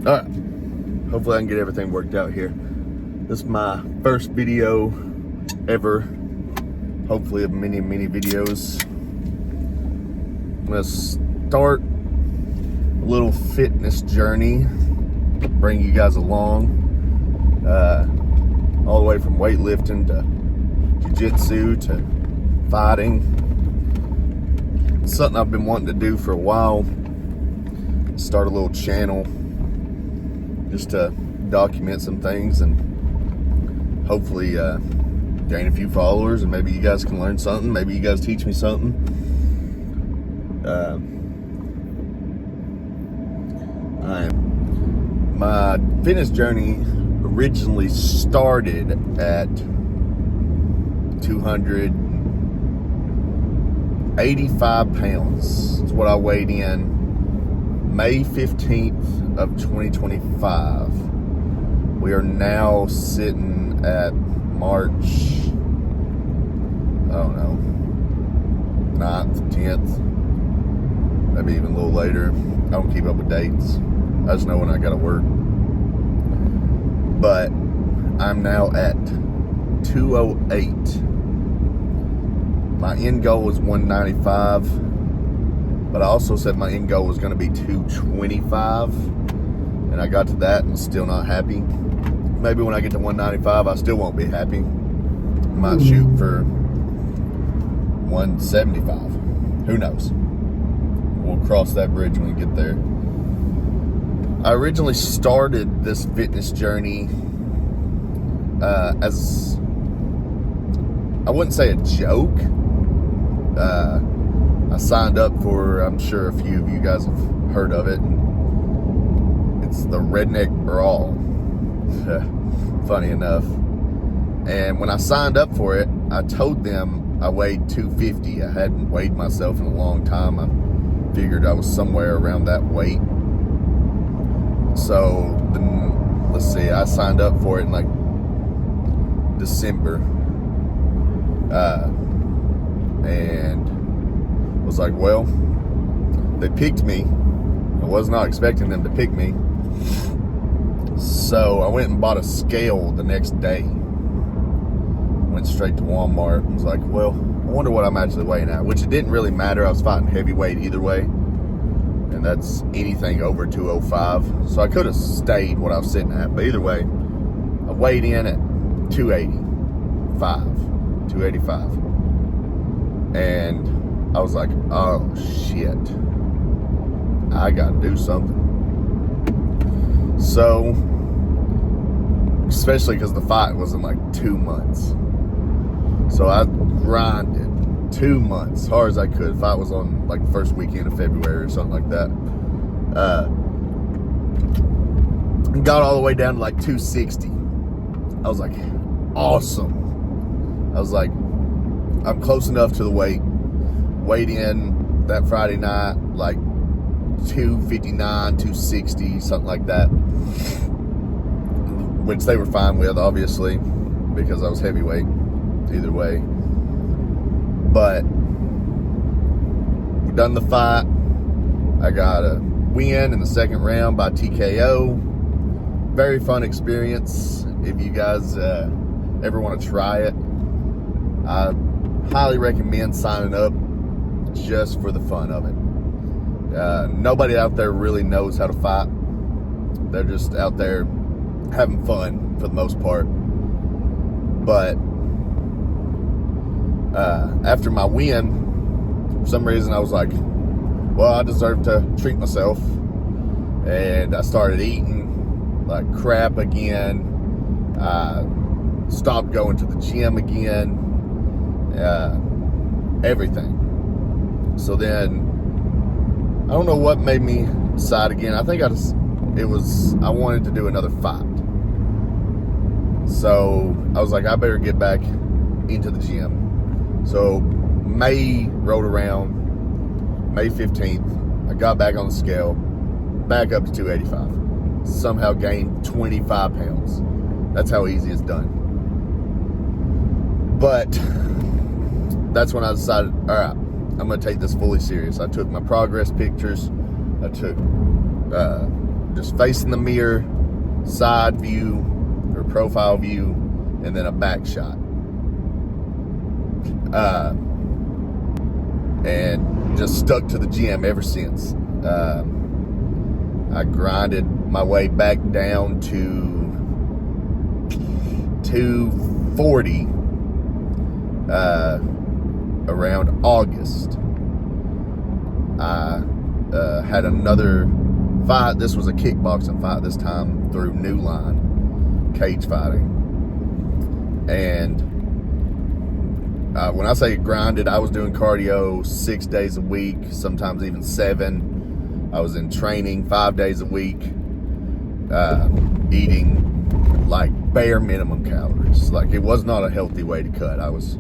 All right, hopefully I can get everything worked out here. This is my first video ever, hopefully of many videos. I'm gonna start a little fitness journey, bring you guys along, all the way from weightlifting to jiu-jitsu to fighting. Something I've been wanting to do for a while. Start a little channel just to document some things and hopefully gain a few followers, and maybe you guys can learn something. Maybe you guys teach me something. My fitness journey originally started at 285 pounds. That's what I weighed in May 15th of 2025. We are now sitting at March, I don't know, 9th, 10th, maybe even a little later. I don't keep up with dates. I just know when I gotta work. But I'm now at 208. My end goal was 195, but I also said my end goal was gonna be 225, and I got to that and still not happy. Maybe when I get to 195, I still won't be happy. I might shoot for 175. Who knows? We'll cross that bridge when we get there. I originally started this fitness journey as, I wouldn't say a joke. I signed up for, I'm sure a few of you guys have heard of it. It's the Redneck Brawl. Funny enough. And when I signed up for it, I told them I weighed 250. I hadn't weighed myself in a long time. I figured I was somewhere around that weight. So then, let's see, I signed up for it in like December, and was like, well, they picked me. I was not expecting them to pick me. So I went and bought a scale the next day. Went straight to Walmart and was like, well, I wonder what I'm actually weighing at, which it didn't really matter. I was fighting heavyweight either way, and that's anything over 205. So I could have stayed what I was sitting at, but either way, I weighed in at 285. And I was like, oh shit, I gotta do something. So, especially because the fight was in like 2 months. So I grinded 2 months, hard as I could. Fight was on like the first weekend of February or something like that. Got all the way down to like 260. I was like, awesome. I was like, I'm close enough to the weight. Weighed in that Friday night, like 259, 260, something like that. Which they were fine with, obviously, because I was heavyweight either way. But we done the fight. I got a win in the second round by TKO. Very fun experience. If you guys ever want to try it, I highly recommend signing up just for the fun of it. Nobody out there really knows how to fight. They're just out there having fun for the most part. But after my win, for some reason I was like, well, I deserve to treat myself. And I started eating like crap again. I stopped going to the gym again. Everything. So then, I don't know what made me decide again. I think I wanted to do another fight. So I was like, I better get back into the gym. So May rolled around, May 15th, I got back on the scale, back up to 285. Somehow gained 25 pounds. That's how easy it's done. But that's when I decided, all right, I'm going to take this fully serious. I took my progress pictures. I took just facing the mirror, side view or profile view, and then a back shot. And just stuck to the gym ever since. I grinded my way back down to 240 around August. I had another fight. This was a kickboxing fight, this time through New Line cage fighting. And when I say grinded, I was doing cardio 6 days a week, sometimes even 7. I was in training 5 days a week, eating like bare minimum calories. Like, it was not a healthy way to cut. I was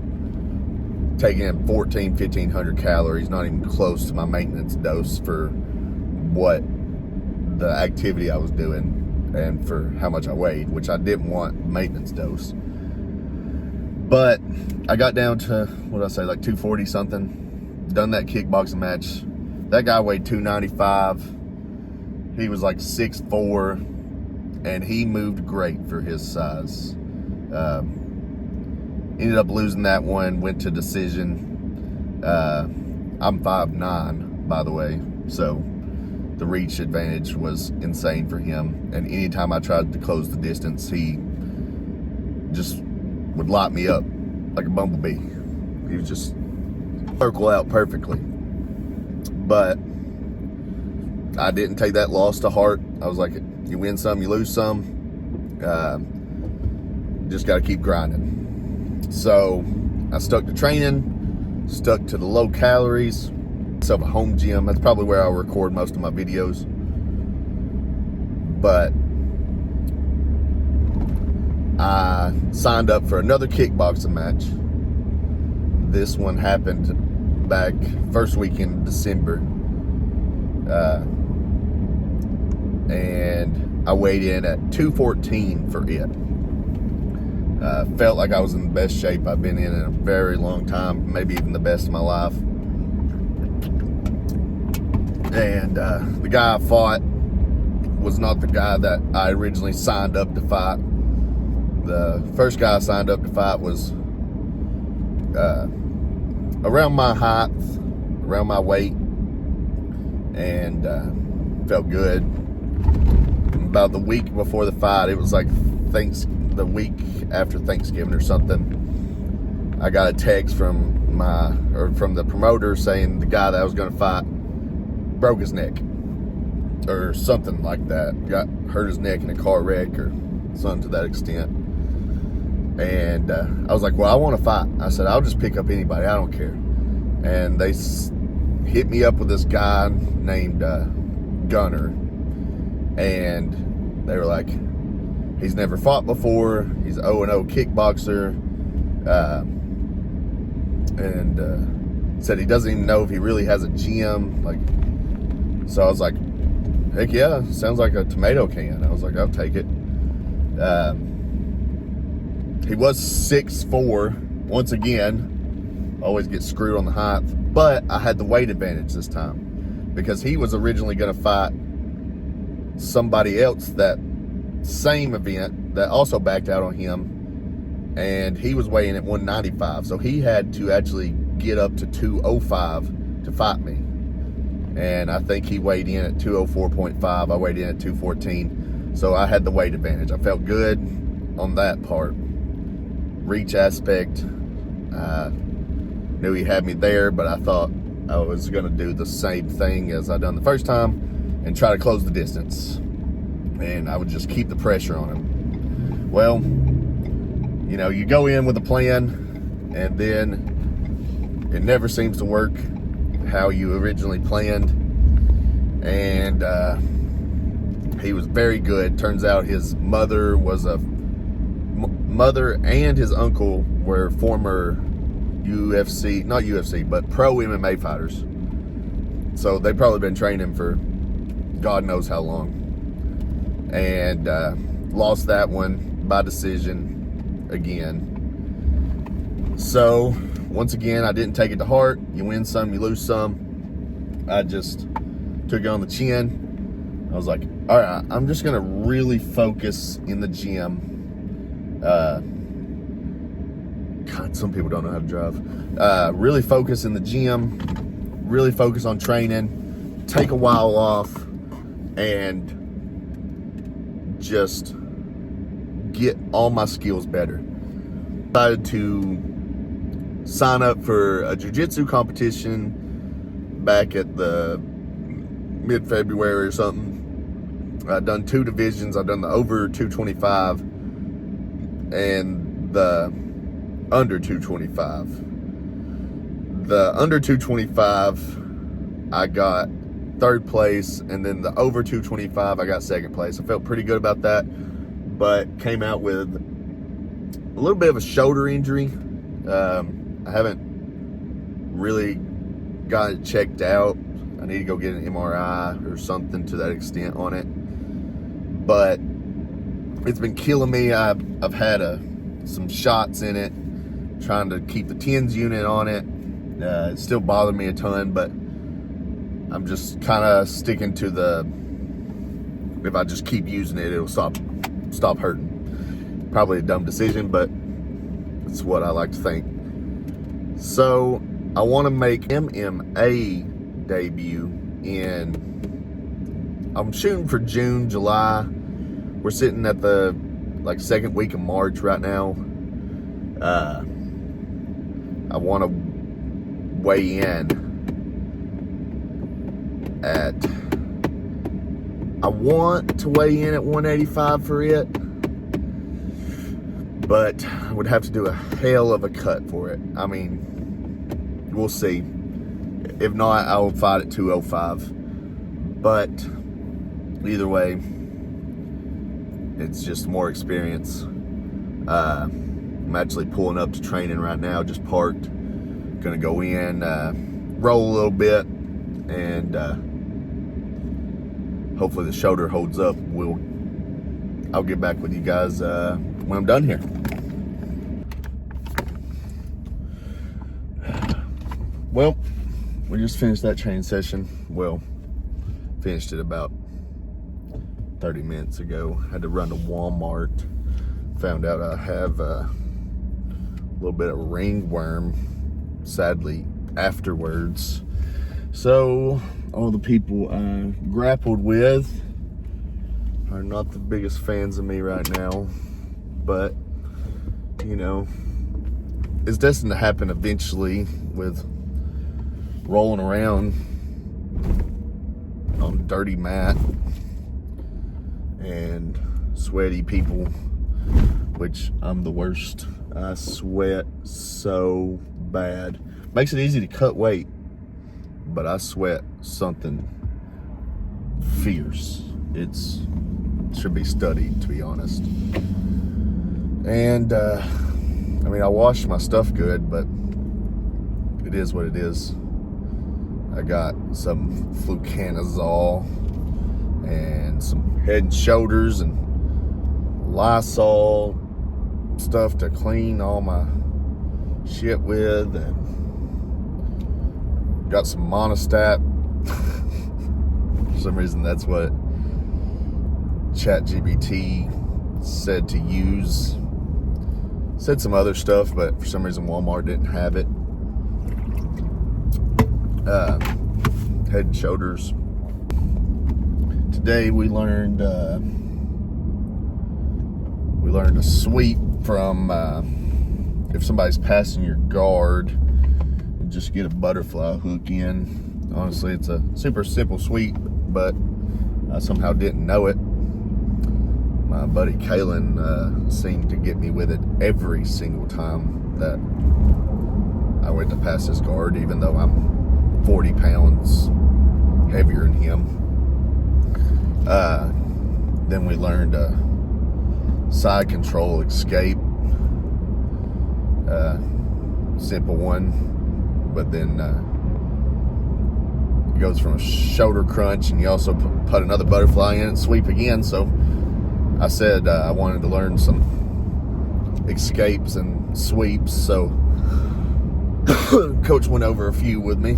taking in 1,500 calories, not even close to my maintenance dose for what the activity I was doing and for how much I weighed, which I didn't want maintenance dose. But I got down to, what did I say, like 240 something. Done that kickboxing match. That guy weighed 295. He was like 6'4", and he moved great for his size. Ended up losing that one, went to decision. I'm 5'9", by the way, so the reach advantage was insane for him. And anytime I tried to close the distance, he just would lock me up like a bumblebee. He would just circle out perfectly. But I didn't take that loss to heart. I was like, you win some, you lose some. Just got to keep grinding. So I stuck to training, stuck to the low calories. So a home gym, that's probably where I'll record most of my videos. But I signed up for another kickboxing match. This one happened back first week in December. And I weighed in at 214 for it. Felt like I was in the best shape I've been in a very long time, maybe even the best of my life. And the guy I fought was not the guy that I originally signed up to fight. The first guy I signed up to fight was around my height, around my weight, and felt good. About the week before the fight, it was like the week after Thanksgiving or something, I got a text from the promoter saying the guy that I was going to fight broke his neck or something like that. Hurt his neck in a car wreck or something to that extent. And I was like, well, I want to fight. I said, I'll just pick up anybody. I don't care. And they hit me up with this guy named Gunner. And they were like, he's never fought before. He's 0-0 kickboxer. And said he doesn't even know if he really has a gym. Like, so I was like, heck yeah, sounds like a tomato can. I was like, I'll take it. He was 6'4", once again. Always get screwed on the height. But I had the weight advantage this time, because he was originally going to fight somebody else that same event that also backed out on him, and he was weighing at 195. So he had to actually get up to 205 to fight me. And I think he weighed in at 204.5. I weighed in at 214. So I had the weight advantage. I felt good on that part. Reach aspect, knew he had me there, but I thought I was going to do the same thing as I done the first time and try to close the distance. And I would just keep the pressure on him. Well, you know, you go in with a plan, and then it never seems to work how you originally planned. And he was very good. Turns out his mother and his uncle were former UFC, not UFC, but pro MMA fighters. So they've probably been training for God knows how long. And lost that one by decision again. So once again, I didn't take it to heart. You win some, you lose some. I just took it on the chin. I was like, All right, I'm just gonna really focus in the gym. God, some people don't know how to drive. Really focus in the gym, really focus on training, take a while off, and just get all my skills better. Decided to sign up for a jiu-jitsu competition back at the mid-February or something. I've done 2 divisions. I've done the over 225 and the under 225. The under 225, I got 3rd place, and then the over 225, I got 2nd place. I felt pretty good about that, but came out with a little bit of a shoulder injury. I haven't really got it checked out. I need to go get an MRI or something to that extent on it. But it's been killing me. I've had some shots in it, trying to keep the TENS unit on it. It still bothered me a ton, but I'm just kind of sticking to if I just keep using it, it'll stop hurting. Probably a dumb decision, but it's what I like to think. So I want to make MMA debut I'm shooting for June, July. We're sitting at the 2nd week of March right now. I want to weigh in at 185 for it, but I would have to do a hell of a cut for it. I mean, we'll see. If not, I will fight at 205. But either way, it's just more experience. I'm actually pulling up to training right now, just parked. Gonna go in, roll a little bit, and hopefully the shoulder holds up. I'll get back with you guys when I'm done here. Well, we just finished that training session. Well, finished it about 30 minutes ago. Had to run to Walmart. Found out I have a little bit of ringworm, sadly, afterwards. So all the people I grappled with are not the biggest fans of me right now, but you know, it's destined to happen eventually with rolling around on a dirty mat and sweaty people, which I'm the worst. I sweat so bad. Makes it easy to cut weight, but I sweat something fierce. It should be studied, to be honest. And I mean, I washed my stuff good, but it is what it is. I got some fluconazole and some Head and Shoulders and Lysol stuff to clean all my shit with, and got some Monostat. For some reason, that's what ChatGPT said to use. Said some other stuff, but for some reason Walmart didn't have it. Head and Shoulders. Today we learned a sweep from if somebody's passing your guard, and just get a butterfly hook in. Honestly, it's a super simple sweep, but I somehow didn't know it. My buddy Kalen seemed to get me with it every single time that I went to pass his guard, even though I'm 40 pounds heavier than him. Then we learned a side control escape. Simple one, but then it goes from a shoulder crunch, and you also put another butterfly in and sweep again. So I said I wanted to learn some escapes and sweeps, so Coach went over a few with me.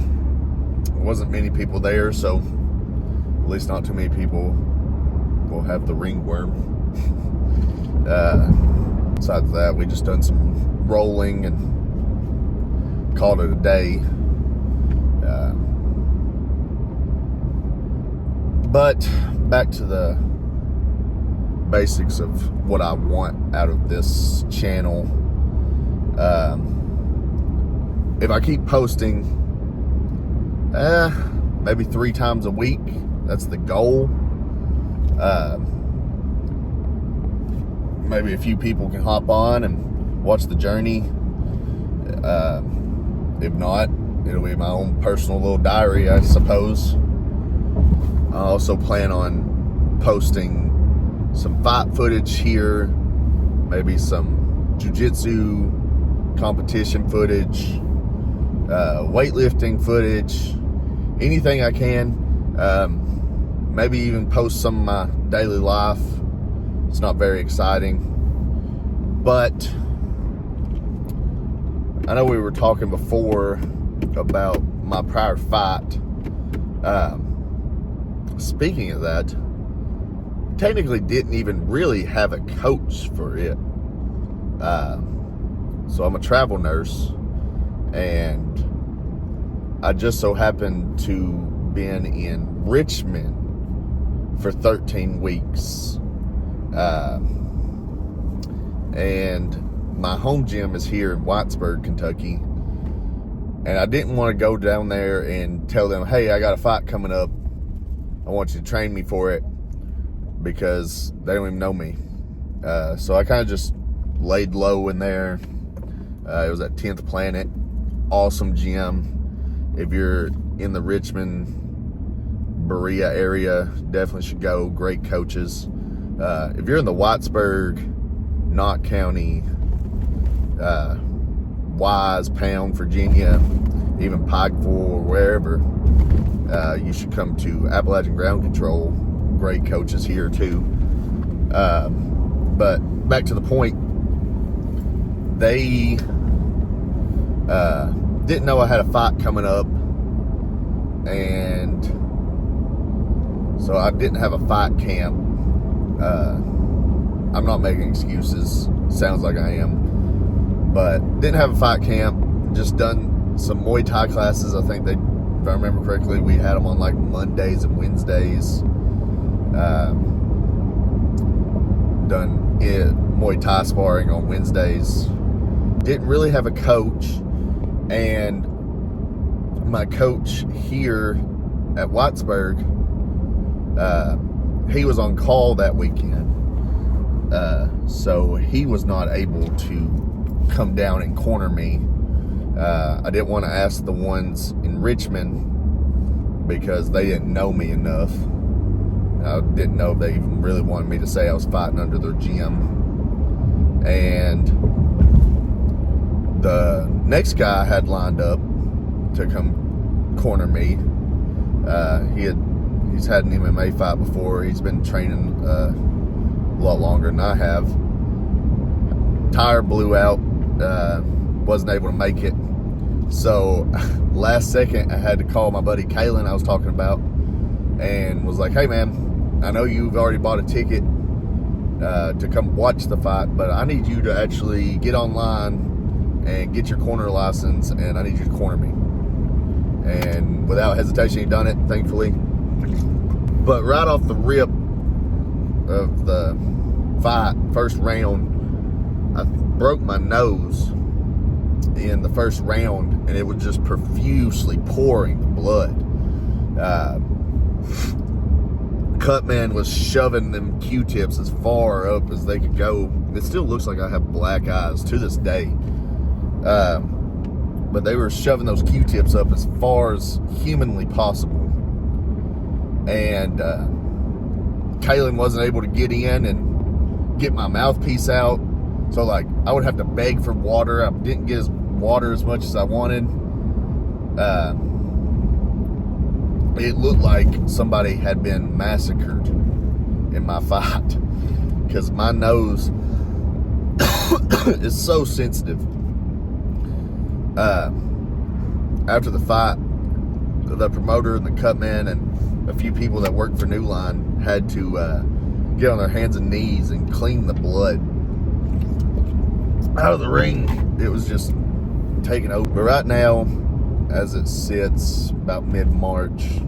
There wasn't many people there, so at least not too many people people have the ringworm. Besides that, we just done some rolling and called it a day. But back to the basics of what I want out of this channel. If I keep posting maybe 3 times a week, that's the goal. Maybe a few people can hop on and watch the journey. If not, it'll be my own personal little diary, I suppose. I also plan on posting some fight footage here, maybe some jiu-jitsu competition footage, weightlifting footage, anything I can. Maybe even post some of my daily life. It's not very exciting, but I know we were talking before about my prior fight. Speaking of that, technically didn't even really have a coach for it. So I'm a travel nurse, and I just so happened to been in Richmond for 13 weeks. And my home gym is here in Whitesburg, Kentucky. And I didn't want to go down there and tell them, hey, I got a fight coming up. I want you to train me for it, because they don't even know me. So I kind of just laid low in there. It was at 10th Planet. Awesome gym. If you're in the Richmond, Berea area, definitely should go. Great coaches. If you're in the Whitesburg, Knott County, Wise, Pound, Virginia, even Pikeville or wherever, you should come to Appalachian Ground Control. Great coaches here too. But back to the point, they didn't know I had a fight coming up, and so I didn't have a fight camp. I'm not making excuses. Sounds like I am. But didn't have a fight camp. Just done some Muay Thai classes. I think if I remember correctly, we had them on like Mondays and Wednesdays. Done Muay Thai sparring on Wednesdays. Didn't really have a coach. And my coach here at Whitesburg, he was on call that weekend. So he was not able to come down and corner me. I didn't want to ask the ones in Richmond because they didn't know me enough. I didn't know if they even really wanted me to say I was fighting under their gym. And the next guy I had lined up to come corner me, he's had an MMA fight before. He's been training a lot longer than I have. Tire blew out, wasn't able to make it. So last second, I had to call my buddy Kalen I was talking about, and was like, hey man, I know you've already bought a ticket to come watch the fight, but I need you to actually get online and get your corner license, and I need you to corner me. And without hesitation, he done it, thankfully. But right off the rip of the fight, first round, I broke my nose in the first round, and it was just profusely pouring blood. Cutman was shoving them Q-tips as far up as they could go. It still looks like I have black eyes to this day. But they were shoving those Q-tips up as far as humanly possible. And Kalen wasn't able to get in and get my mouthpiece out. So like I would have to beg for water. I didn't get water as much as I wanted. It looked like somebody had been massacred in my fight, because my nose is so sensitive. After the fight, the promoter and the cutman and a few people that worked for New Line had to get on their hands and knees and clean the blood out of the ring. It was just taking over. But right now, as it sits, about mid-March,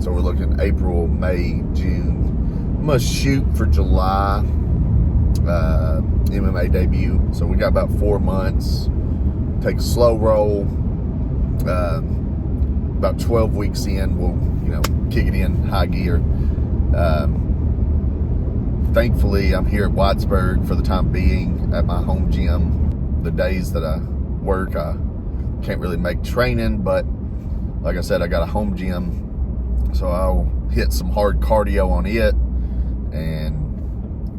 so we're looking April, May, June. I'm gonna shoot for July MMA debut. So we got about 4 months. Take a slow roll. About 12 weeks in, we'll kick it in high gear. Thankfully, I'm here at Whitesburg for the time being at my home gym. The days that I work, I can't really make training, but like I said, I got a home gym, so I'll hit some hard cardio on it, and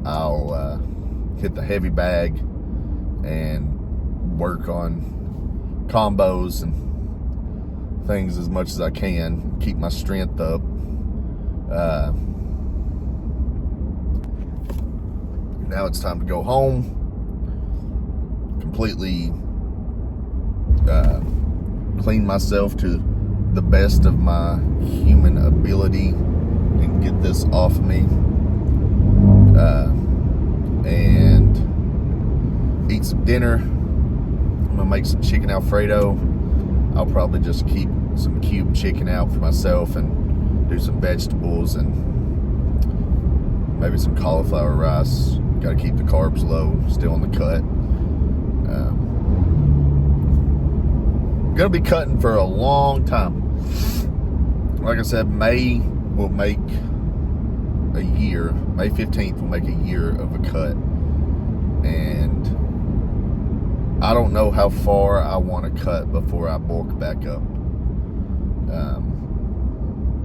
I'll hit the heavy bag and work on combos and things as much as I can, keep my strength up. Now it's time to go home, completely clean myself to the best of my human ability and get this off me, and eat some dinner. I'm gonna make some chicken Alfredo. I'll probably just keep some cube chicken out for myself and do some vegetables and maybe some cauliflower rice. Got to keep the carbs low, still on the cut. Gonna be cutting for a long time. Like I said, May will make a year. May 15th will make a year of a cut. And I don't know how far I want to cut before I bulk back up.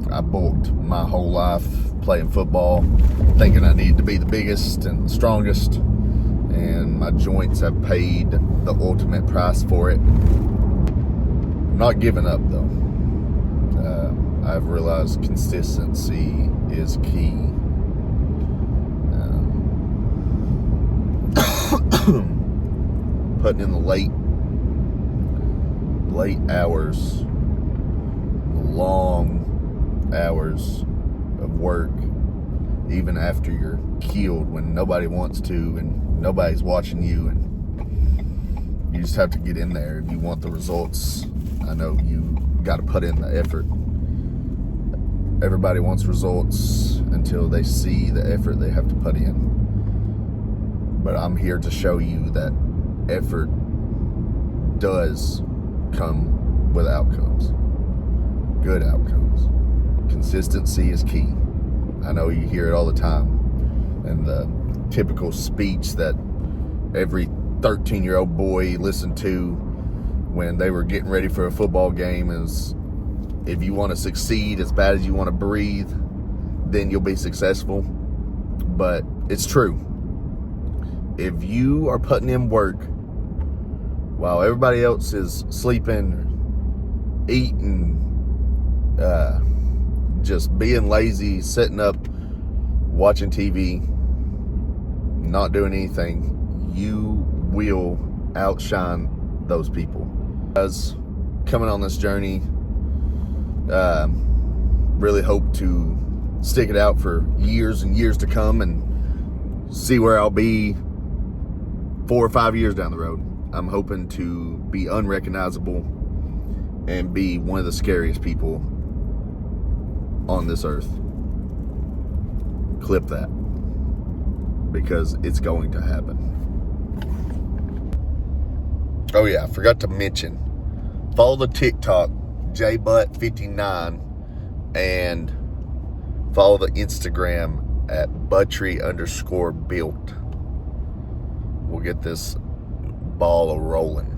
I bulked my whole life playing football, thinking I needed to be the biggest and strongest, and my joints have paid the ultimate price for it. I'm not giving up though. I've realized consistency is key. Putting in the late hours, long hours of work, even after you're killed, when nobody wants to and nobody's watching you, and you just have to get in there if you want the results. I know you got to put in the effort. Everybody wants results until they see the effort they have to put in. But I'm here to show you that effort does come with outcomes, good outcomes. Consistency is key. I know you hear it all the time, and the typical speech that every 13-year-old boy listened to when they were getting ready for a football game is, if you want to succeed as bad as you want to breathe, then you'll be successful. But it's true. If you are putting in work while everybody else is sleeping, eating, just being lazy, sitting up, watching TV, not doing anything, you will outshine those people. As coming on this journey, really hope to stick it out for years and years to come and see where I'll be 4 or 5 years down the road. I'm hoping to be unrecognizable and be one of the scariest people on this earth. Clip that, because it's going to happen. Oh yeah, I forgot to mention, follow the TikTok jbutt59 and follow the Instagram at Buttrey_built. We'll get this ball a rolling.